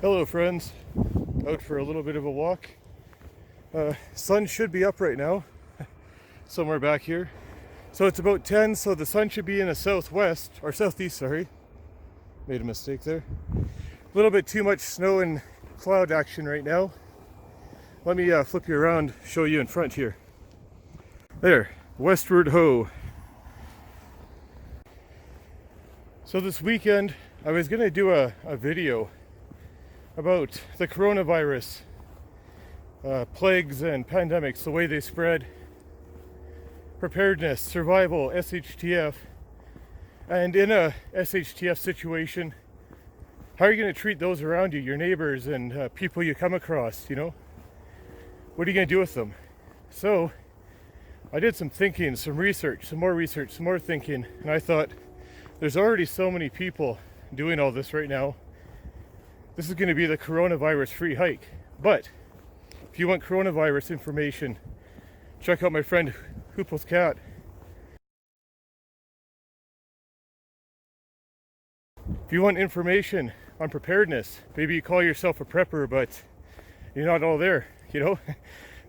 Hello friends, out for a little bit of a walk. Sun should be up right now, somewhere back here. So it's about 10, so the sun should be in the southwest, or southeast, sorry. Made a mistake there. A little bit too much snow and cloud action right now. Let me flip you around, show you in front here. There, westward ho. So this weekend, I was gonna do a video about the coronavirus, plagues and pandemics, the way they spread, preparedness, survival, SHTF, and in a SHTF situation, how are you going to treat those around you, your neighbors and people you come across, you know? What are you going to do with them? So, I did some thinking, some research, some more thinking, and I thought, there's already so many people doing all this right now. This is going to be the coronavirus free hike. But if you want coronavirus information, check out my friend Huples Cat. If you want information on preparedness, maybe you call yourself a prepper, but you're not all there, you know?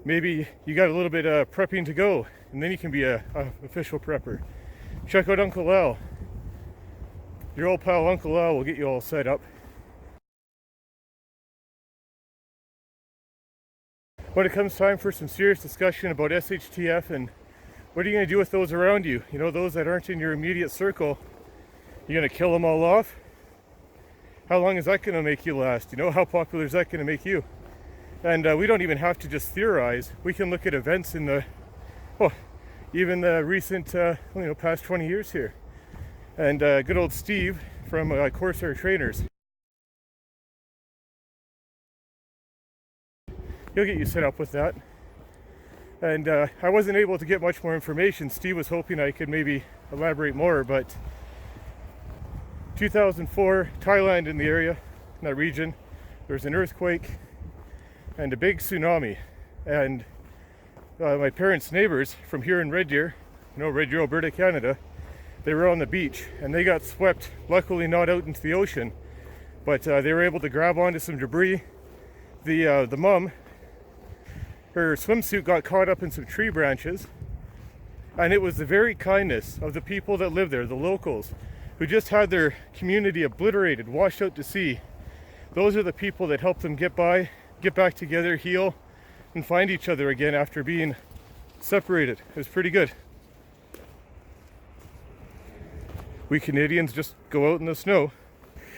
Maybe you got a little bit of prepping to go, and then you can be a official prepper. Check out Uncle Al. Your old pal Uncle Al will get you all set up. When it comes time for some serious discussion about SHTF and what are you going to do with those around you? You know, those that aren't in your immediate circle. You're going to kill them all off? How long is that going to make you last? You know, how popular is that going to make you? And we don't even have to just theorize. We can look at events in the, even the recent, past 20 years here. And good old Steve from Corsair Trainers. He'll get you set up with that. And I wasn't able to get much more information. Steve was hoping I could maybe elaborate more, but 2004, Thailand in the area, in that region, there was an earthquake and a big tsunami. And my parents' neighbors from here in Red Deer, Red Deer, Alberta, Canada, they were on the beach and they got swept, luckily not out into the ocean, but they were able to grab onto some debris. The mom, her swimsuit got caught up in some tree branches, and it was the very kindness of the people that live there, the locals, who just had their community obliterated, washed out to sea. Those are the people that helped them get by, get back together, heal, and find each other again after being separated. It was pretty good. We Canadians just go out in the snow.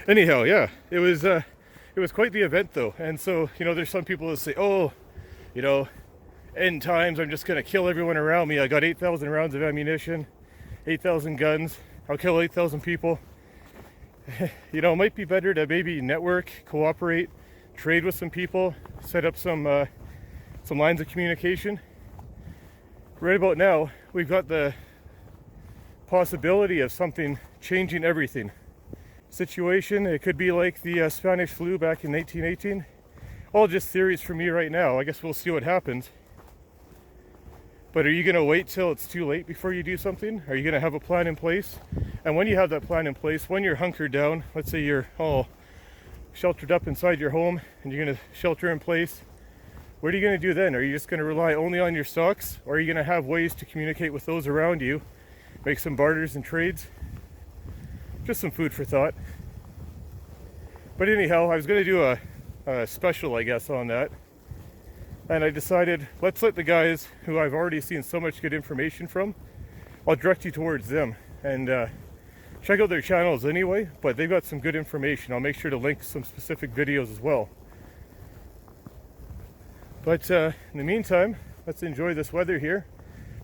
Anyhow, yeah, it was quite the event though. And so, there's some people that say, end times, I'm just going to kill everyone around me. I got 8,000 rounds of ammunition, 8,000 guns. I'll kill 8,000 people. It might be better to maybe network, cooperate, trade with some people, set up some lines of communication. Right about now, we've got the possibility of something changing everything. Situation, it could be like the Spanish flu back in 1918. All just theories for me right now. I guess we'll see what happens. But are you going to wait till it's too late before you do something? Are you going to have a plan in place? And when you have that plan in place, when you're hunkered down, let's say you're all sheltered up inside your home and you're going to shelter in place, what are you going to do then? Are you just going to rely only on your stocks? Or are you going to have ways to communicate with those around you? Make some barters and trades? Just some food for thought. But anyhow, I was going to do a special, I guess, on that, and I decided let's let the guys who I've already seen so much good information from, I'll direct you towards them and check out their channels anyway, but they've got some good information. I'll make sure to link some specific videos as well. But in the meantime, let's enjoy this weather here.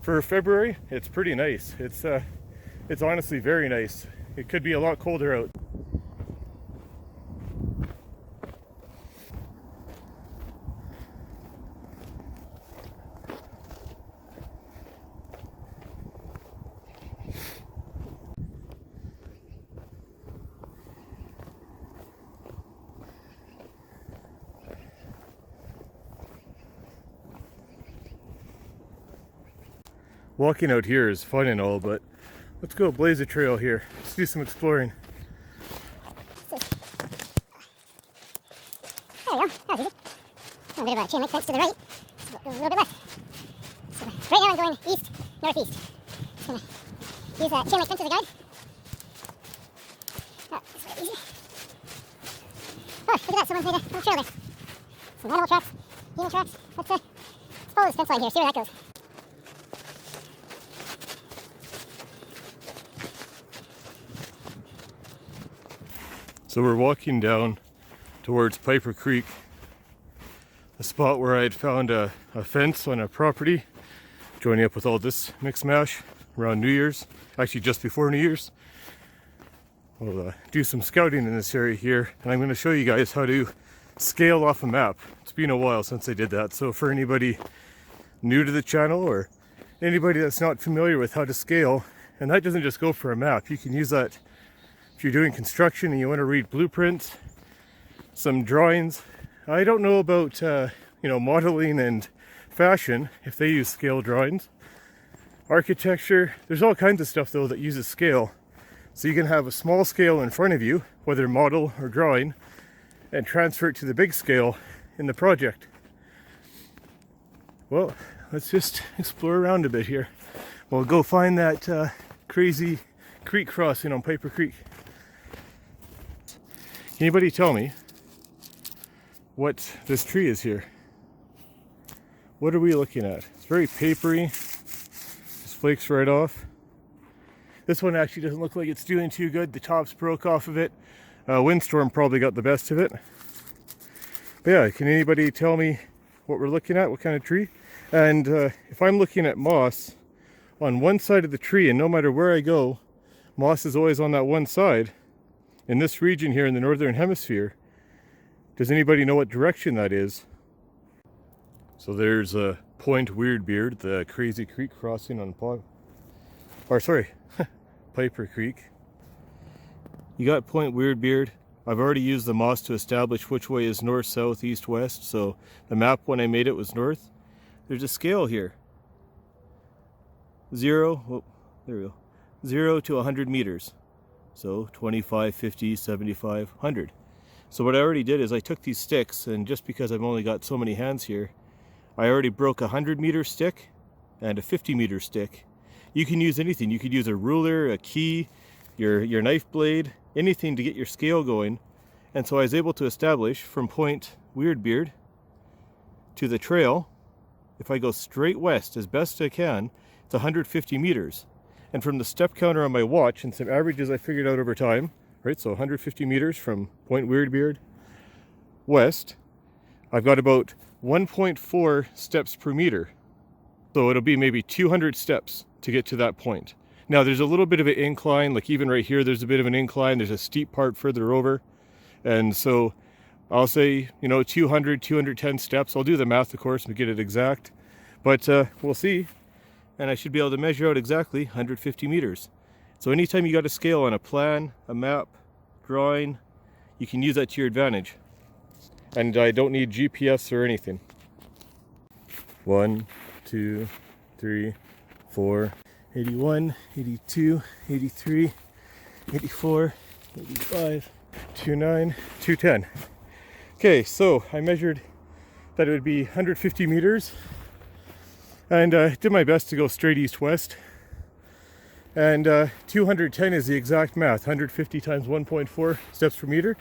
For February, it's pretty nice. It's honestly very nice. It could be a lot colder out. Walking out here is fun and all, but let's go blaze a trail here. Let's do some exploring. bit of a chain link fence to the right. So go a little bit left. So right now I'm going east, northeast. Just gonna use a chain link fence as a guide. Oh, this is really easy. Oh, look at that, someone made a little trail there. Some animal tracks, human tracks. Let's follow this fence line here, see where that goes. So we're walking down towards Piper Creek, a spot where I had found a fence on a property, joining up with all this mix mash around New Year's, actually just before New Year's. We'll do some scouting in this area here, and I'm going to show you guys how to scale off a map. It's been a while since I did that, so for anybody new to the channel or anybody that's not familiar with how to scale, and that doesn't just go for a map, you can use that if you're doing construction and you want to read blueprints, some drawings. I don't know about modeling and fashion if they use scale drawings. Architecture, there's all kinds of stuff though that uses scale. So you can have a small scale in front of you, whether model or drawing, and transfer it to the big scale in the project. Well, let's just explore around a bit here. We'll go find that crazy creek crossing on Piper Creek. Can anybody tell me what this tree is here? What are we looking at? It's very papery. Just flakes right off. This one actually doesn't look like it's doing too good. The tops broke off of it. Windstorm probably got the best of it. But yeah, can anybody tell me what we're looking at? What kind of tree? And if I'm looking at moss on one side of the tree, and no matter where I go, moss is always on that one side. In this region here in the northern hemisphere, does anybody know what direction that is? So there's a Point Weirdbeard, the crazy creek crossing on Piper Creek. You got Point Weirdbeard. I've already used the moss to establish which way is north, south, east, west. So the map when I made it was north. There's a scale here. 0 to 100 meters. So 25, 50, 75, 100. So what I already did is I took these sticks, and just because I've only got so many hands here, I already broke a 100-meter stick and a 50-meter stick. You can use anything. You could use a ruler, a key, your knife blade, anything to get your scale going. And so I was able to establish from Point Weirdbeard to the trail, if I go straight west as best I can, it's 150 meters. And from the step counter on my watch and some averages I figured out over time, right, so 150 meters from Point Weirdbeard west, I've got about 1.4 steps per meter. So it'll be maybe 200 steps to get to that point. Now there's a little bit of an incline, like even right here there's a bit of an incline, there's a steep part further over. And so I'll say, 200, 210 steps. I'll do the math of course and get it exact. But we'll see. And I should be able to measure out exactly 150 meters. So anytime you got a scale on a plan, a map, drawing, you can use that to your advantage. And I don't need GPS or anything. 1, 2, 3, 4, 81, 82, 83, 84, 85, 29, 210. Okay, so I measured that it would be 150 meters. And did my best to go straight east-west. And 210 is the exact math, 150 times 1.4 steps per meter.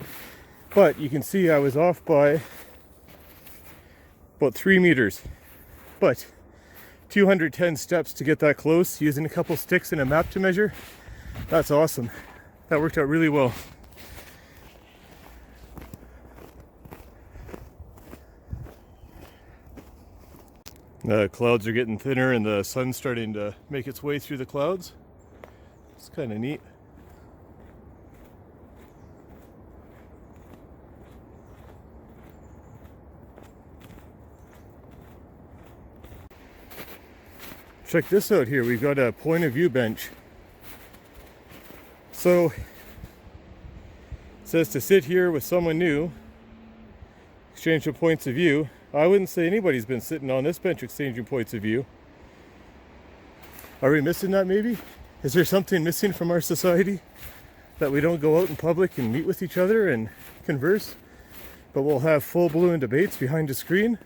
But you can see I was off by about 3 meters. But 210 steps to get that close, using a couple sticks and a map to measure, that's awesome. That worked out really well. The clouds are getting thinner and the sun's starting to make its way through the clouds. It's kind of neat. Check this out here. We've got a point of view bench. So it says to sit here with someone new, exchange of points of view. I wouldn't say anybody's been sitting on this bench exchanging points of view. Are we missing that maybe? Is there something missing from our society? That we don't go out in public and meet with each other and converse? but we'll have full-blown debates behind the screen.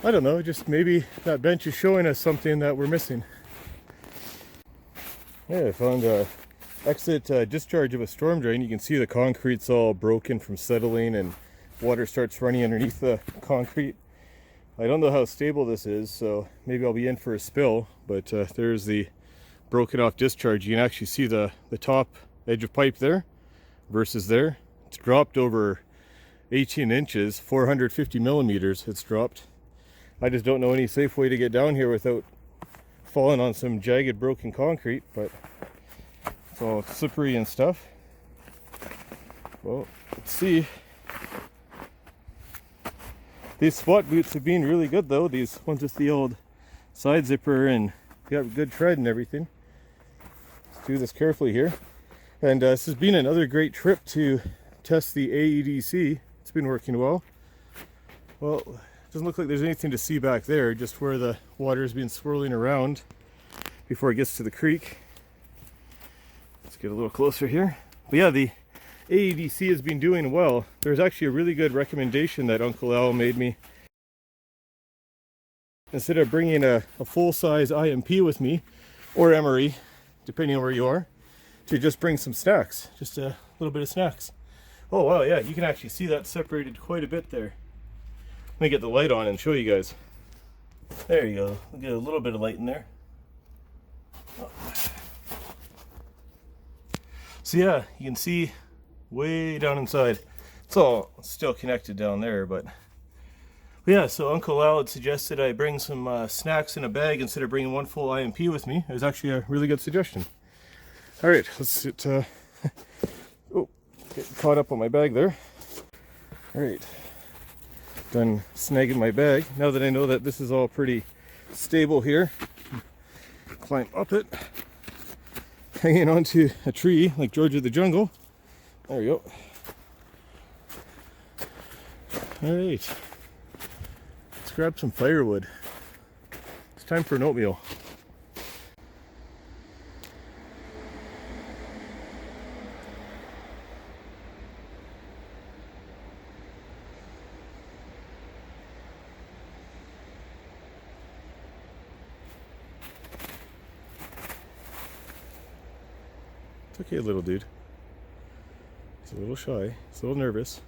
I don't know, just maybe that bench is showing us something that we're missing. Yeah, I found a exit discharge of a storm drain. You can see the concrete's all broken from settling and water starts running underneath the concrete. I don't know how stable this is, so maybe I'll be in for a spill, but there's the broken off discharge. You can actually see the top edge of pipe there versus there. It's dropped over 18 inches, 450 millimeters it's dropped. I just don't know any safe way to get down here without falling on some jagged broken concrete, but it's all slippery and stuff. Well, let's see. These SWAT boots have been really good though. These ones with the old side zipper and got good tread and everything. Let's do this carefully here. And this has been another great trip to test the A.E.D.C. It's been working well. Well, it doesn't look like there's anything to see back there, just where the water's been swirling around before it gets to the creek. Let's get a little closer here. But yeah, the A.E.D.C. has been doing well. There's actually a really good recommendation that Uncle Al made me. Instead of bringing a full-size IMP with me, or emery, depending on where you are, to just bring some snacks, just a little bit of snacks. Oh wow, yeah, you can actually see that separated quite a bit there. Let me get the light on and show you guys. There you go, we'll get a little bit of light in there. So yeah, you can see way down inside. It's all still connected down there, but yeah, so Uncle Al had suggested I bring some snacks in a bag instead of bringing one full IMP with me. It was actually a really good suggestion. All right, let's get, get caught up on my bag there. All right, done snagging my bag. Now that I know that this is all pretty stable here, climb up it, hanging onto a tree like George of the Jungle. There we go. All right, let's grab some firewood. It's time for an oatmeal. It's okay, little dude. He's a little shy. He's a little nervous.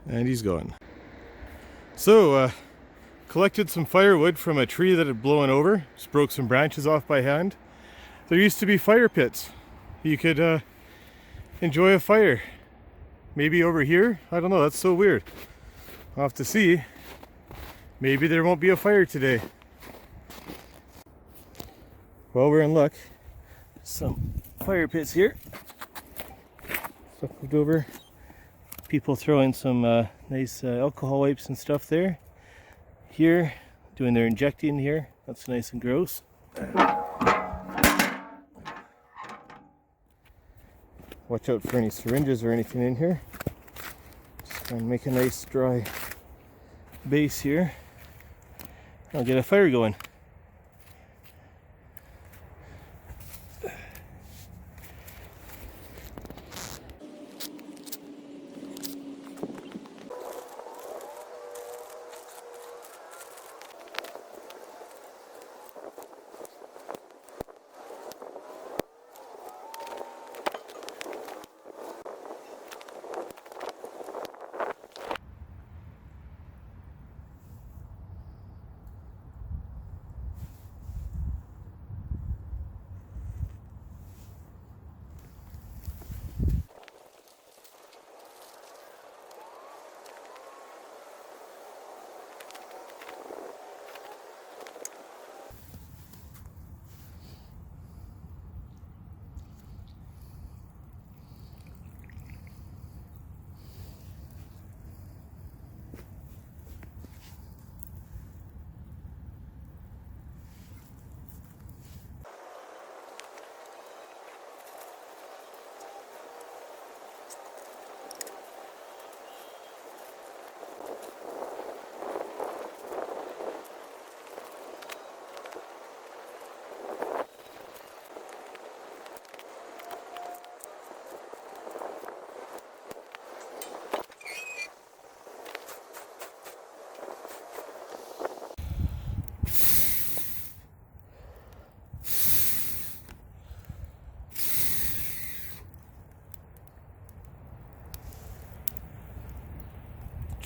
And he's gone. So, collected some firewood from a tree that had blown over. Just broke some branches off by hand. There used to be fire pits. You could enjoy a fire. Maybe over here? I don't know, that's so weird. I'll have to see. Maybe there won't be a fire today. Well, we're in luck. Some fire pits here. Stuff moved over. People throwing some nice alcohol wipes and stuff there. Here, doing their injecting here. That's nice and gross. Watch out for any syringes or anything in here. Just try and make a nice dry base here. I'll get a fire going.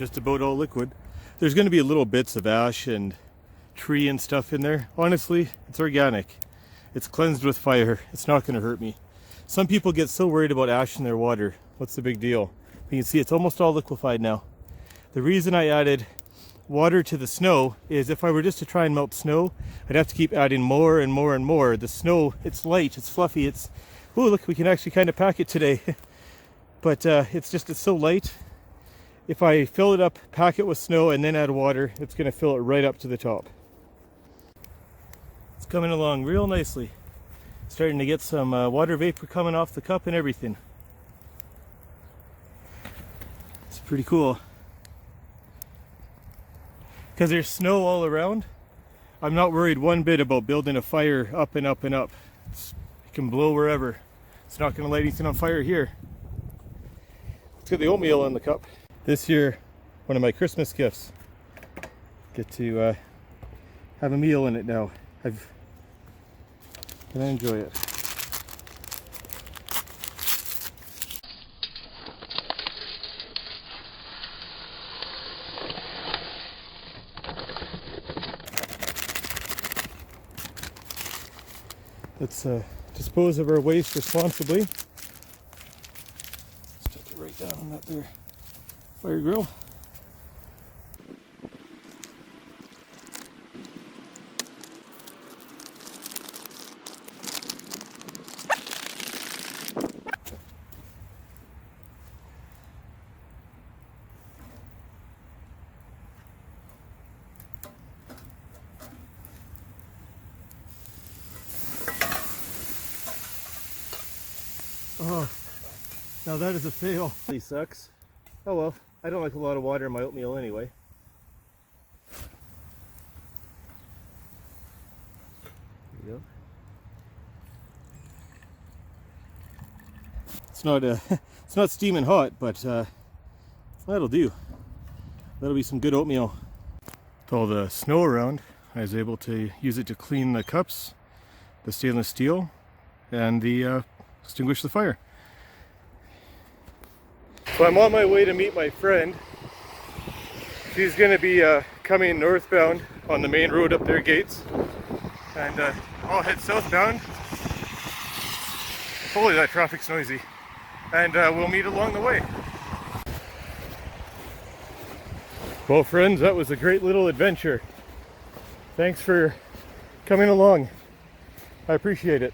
just about all liquid. There's going to be little bits of ash and tree and stuff in there. Honestly, it's organic. It's cleansed with fire. It's not going to hurt me. Some people get so worried about ash in their water. What's the big deal? You can see it's almost all liquefied now. The reason I added water to the snow is if I were just to try and melt snow, I'd have to keep adding more and more and more. The snow, it's light, it's fluffy, it's... Oh, look, we can actually kind of pack it today. But it's so light. If I fill it up, pack it with snow, and then add water, it's going to fill it right up to the top. It's coming along real nicely. Starting to get some water vapor coming off the cup and everything. It's pretty cool. Because there's snow all around, I'm not worried one bit about building a fire up and up and up. It can blow wherever. It's not going to light anything on fire here. Let's get the oatmeal in the cup. This year, one of my Christmas gifts. Get to have a meal in it now. Can I enjoy it? Let's dispose of our waste responsibly. Stick it right down on that there fire grill. Oh, now that is a fail. Really sucks. Oh well, I don't like a lot of water in my oatmeal anyway. There you go. It's not steaming hot, but that'll do. That'll be some good oatmeal. With all the snow around, I was able to use it to clean the cups, the stainless steel, and the extinguish the fire. So I'm on my way to meet my friend. She's going to be coming northbound on the main road up there, Gates, and I'll head southbound. Holy, that traffic's noisy. And we'll meet along the way. Well, friends, that was a great little adventure. Thanks for coming along. I appreciate it.